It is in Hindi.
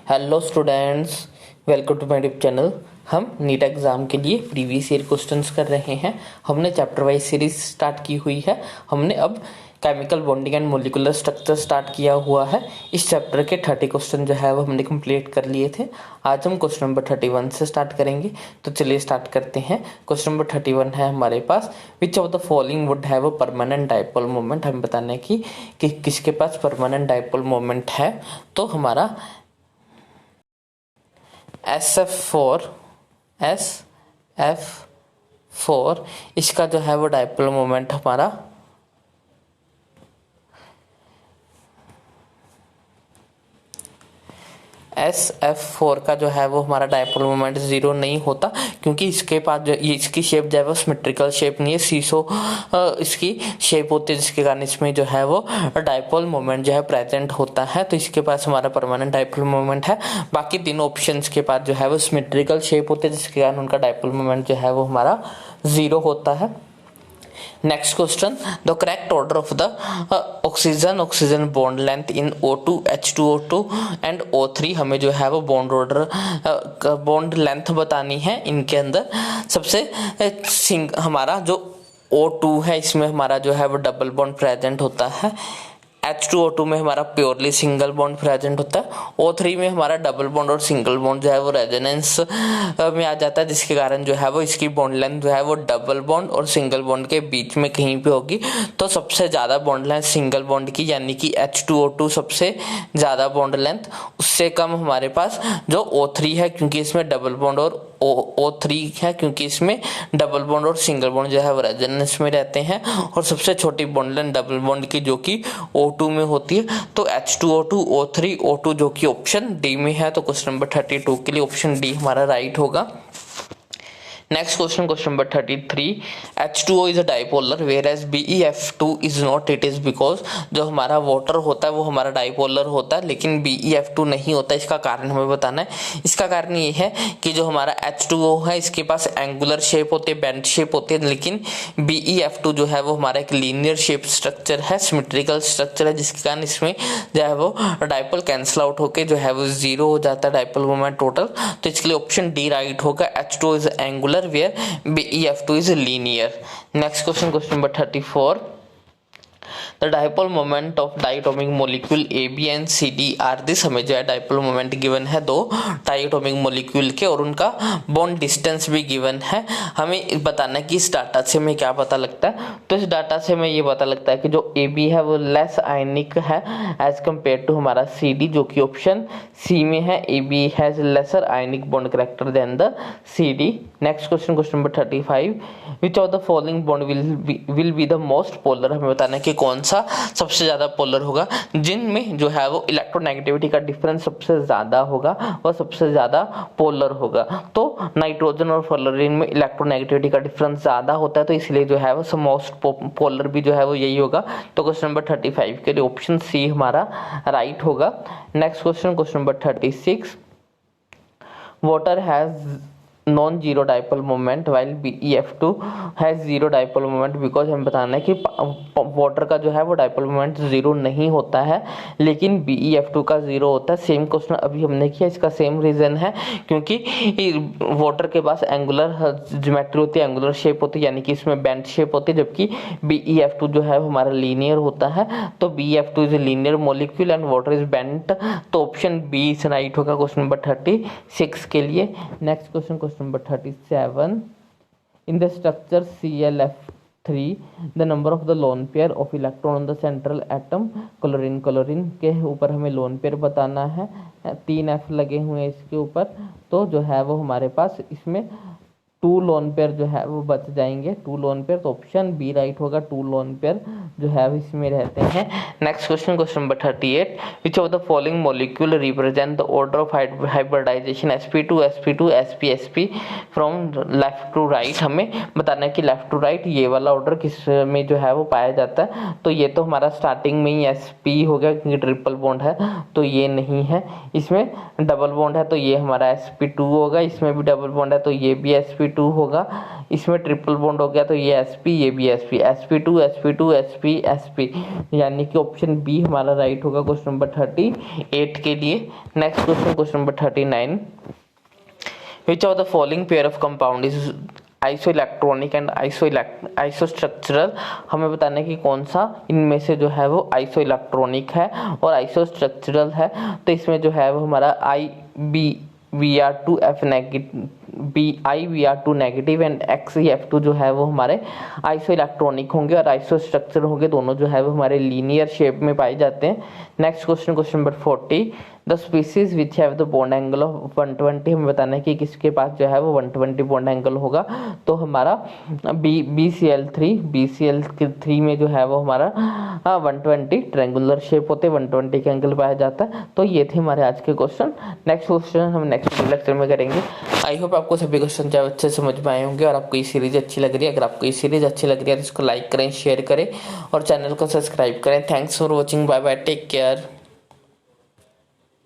Hello students, welcome to my YouTube channel. हम नीट एग्ज़ाम के लिए प्रीवियस ईयर क्वेश्चंस कर रहे हैं। हमने चैप्टर वाइज सीरीज स्टार्ट की हुई है। हमने अब chemical bonding and molecular structure start किया हुआ है। इस चैप्टर के 30 क्वेश्चन जो है वो हमने कंप्लीट कर लिए थे। आज हम क्वेश्चन नंबर 31 से स्टार्ट करेंगे। तो चलिए स्टार्ट करते हैं। क्वेश्चन नंबर 31 है हमारे पास, which of the following would have a permanent dipole moment. हमें बताना है कि किसके पास परमानेंट डाइपोल मोमेंट है। तो हमारा SF4 इसका जो है वो डाइपोल मोमेंट हमारा SF4 का जो है वो हमारा डाइपोल मोमेंट 0 नहीं होता, क्योंकि इसके पास जो ये इसकी शेप जो है वो सिमेट्रिकल शेप नहीं है, सीसो इसकी शेप होती है, जिसके कारण इसमें जो है वो डाइपोल मोमेंट जो है प्रेजेंट होता है। तो इसके पास हमारा परमानेंट डाइपोल मोमेंट है। बाकी तीनों ऑप्शंस के पास जो है वो सिमेट्रिकल शेप होते हैं, जिसके कारण उनका डाइपोल मोमेंट जो है वो हमारा 0 होता है। Next question, the correct order of the oxygen bond length in O2 H2O2 and O3। हमें जो है वो बॉन्ड ऑर्डर बॉन्ड लेंथ बतानी है। इनके अंदर सबसे हमारा जो O2 है, इसमें हमारा जो है वो डबल बॉन्ड प्रेजेंट होता है। H2O2 में हमारा प्योरली सिंगल बॉन्ड प्रेजेंट होता है। O3 में हमारा डबल बॉन्ड और सिंगल बॉन्ड जो है वो रेजोनेंस में आ जाता है, जिसके कारण जो है वो इसकी बॉन्ड लेंथ जो है वो डबल बॉन्ड और सिंगल बॉन्ड के बीच में कहीं पे होगी। तो सबसे ज़्यादा बॉन्ड लेंथ सिंगल बॉन्ड की, यानी कि H2O2 सबसे ज़्यादा बॉन्ड लेंथ। उससे कम हमारे पास जो O3 है, क्योंकि इसमें डबल बॉन्ड और O3 है, क्योंकि इसमें डबल बॉन्ड और सिंगल बॉन्ड जो है वो रेजोनेंस में रहते हैं। और सबसे छोटी बॉन्ड लेंथ डबल बॉन्ड की, जो कि O2 में होती है। तो H2O2 O3 O2 जो कि ऑप्शन डी में है। तो क्वेश्चन नंबर 32 के लिए ऑप्शन डी हमारा राइट होगा। Next question, question number 33, H2O is a dipolar where as BeF2 is not. It is because जो हमारा वाटर होता है वो हमारा डाइपोलर होता है, लेकिन BeF2 नहीं होता। इसका कारण हमें बताना है। इसका कारण ये है कि जो हमारा H2O है, इसके पास एंगुलर शेप होती है, बेंट शेप होती है, लेकिन BeF2 जो है वो हमारा एक लीनियर शेप स्ट्रक्चर है, सिमेट्रिकल स्ट्रक्चर है, जिसके कारण इसमें जो है वो डाइपोल कैंसिल आउट होके जो है वो 0 हो जाता है डाइपोल मोमेंट टोटल। तो इसके लिए ऑप्शन डी राइट होगा। H2O is angular where BeF2 is linear. Next question, question number 34. The dipole moment of diatomic molecule AB and CD are this। हमें जो है डाइपोल मोमेंट गिवन है दो डाइटोमिक मोलिक्यूल के, और उनका बॉन्ड डिस्टेंस भी गिवन है। हमें बताना है कि इस डाटा से हमें क्या पता लगता है। तो इस डाटा से हमें ये पता लगता है कि जो AB है वो लेस आयनिक है एज कम्पेयर टू हमारा CD, जो कि ऑप्शन सी में है। AB has lesser ionic bond character than the CD। Next question, question number 35, which of the following bond will be the most polar. हमें बताना है कि कौन सा सबसे ज्यादा पोलर होगा, जिनमें जो है वो इलेक्ट्रोनेगेटिविटी का डिफरेंस सबसे ज्यादा होगा, वह सबसे ज्यादा पोलर होगा। तो नाइट्रोजन और फ्लोरीन में इलेक्ट्रोनेगेटिविटी का डिफरेंस ज्यादा होता है, तो इसलिए जो है वो मोस्ट पोलर भी जो है वो यही होगा। तो क्वेश्चन नंबर 35 के लिए ऑप्शन सी हमारा राइट होगा। Next question, question number 36, water has non zero dipole moment while BeF2 has zero dipole moment. Because हमें बताना है कि वाटर का जो है वो डाइपोल मोमेंट 0 नहीं होता है, लेकिन BeF2 का 0 होता है। सेम क्वेश्चन अभी हमने किया, इसका सेम रीजन है, क्योंकि वाटर के पास एंगुलर ज्योमेट्री होती है, एंगुलर शेप होती है, यानी कि इसमें बेंट शेप होती है, जबकि BeF2 जो है वो हमारा लीनियर होता है। तो BeF2 is a linear molecule and water is bent. तो ऑप्शन बी इज राइट होगा क्वेश्चन नंबर 36 के लिए। Next question, question number 37, in the structure ClF3 the number of the lone pair of electron on the central atom chlorine के ऊपर हमें लोन पेयर बताना है। 3 F लगे हुए हैं इसके ऊपर। तो जो है वो हमारे पास इसमें 2 लोन पेयर जो है वो बच जाएंगे, 2 लोन पेयर। तो ऑप्शन बी राइट होगा, 2 लोन पेयर जो है इसमें रहते हैं। Next question, question number 38, which of the following molecule represent the order of hybridization sp2 sp2 sp sp from left to right. हमें बताना है कि लेफ्ट टू राइट ये वाला ऑर्डर किस में जो है वो पाया जाता है। तो ये तो हमारा स्टार्टिंग में ही sp हो गया, क्योंकि ट्रिपल बॉन्ड है, तो ये नहीं है। इसमें डबल बॉन्ड है, तो ये हमारा sp2 होगा। इसमें भी डबल बॉन्ड है, तो ये भी sp2 sp2 होगा, इसमें ट्रिपल बॉन्ड हो गया तो ये sp ये भी sp, sp2 sp2 sp sp, यानी कि ऑप्शन बी हमारा राइट होगा क्वेश्चन नंबर 38 के लिए। Next question number 39, which of the following pair of compound is iso electronic and iso structural. हमें बताना है कि कौन सा इनमें से जो है वो आइसो इलेक्ट्रॉनिक है और आइसो स्ट्रक्चरल है। तो इसमें जो है वो हमारा IbVr2F negative, BiVr2 negative and XeF2 जो है वो हमारे आइसो इलेक्ट्रॉनिक होंगे और आइसो स्ट्रक्चर होंगे, दोनों जो है वो हमारे लीनियर शेप में पाए जाते हैं। Next question number 40, the species which have the bond angle of 120। हमें बताना है कि किसके पास जो है वो 120 बॉन्ड एंगल होगा। तो हमारा BCl3 में जो है वो हमारा 120 ट्रायंगुलर शेप होते हैं, 120 के एंगल पाया जाता है। तो ये थे हमारे आज के क्वेश्चन। नेक्स्ट क्वेश्चन हम नेक्स्ट लेक्चर में करेंगे। आई होप आपको सभी क्वेश्चन जो अच्छे समझ में आए होंगे और आपको ये सीरीज अच्छी लग रही है। अगर आपको ये सीरीज अच्छी लग रही है तो इसको लाइक करें, शेयर करें और चैनल को सब्सक्राइब करें। Thanks for watching, bye bye, take care.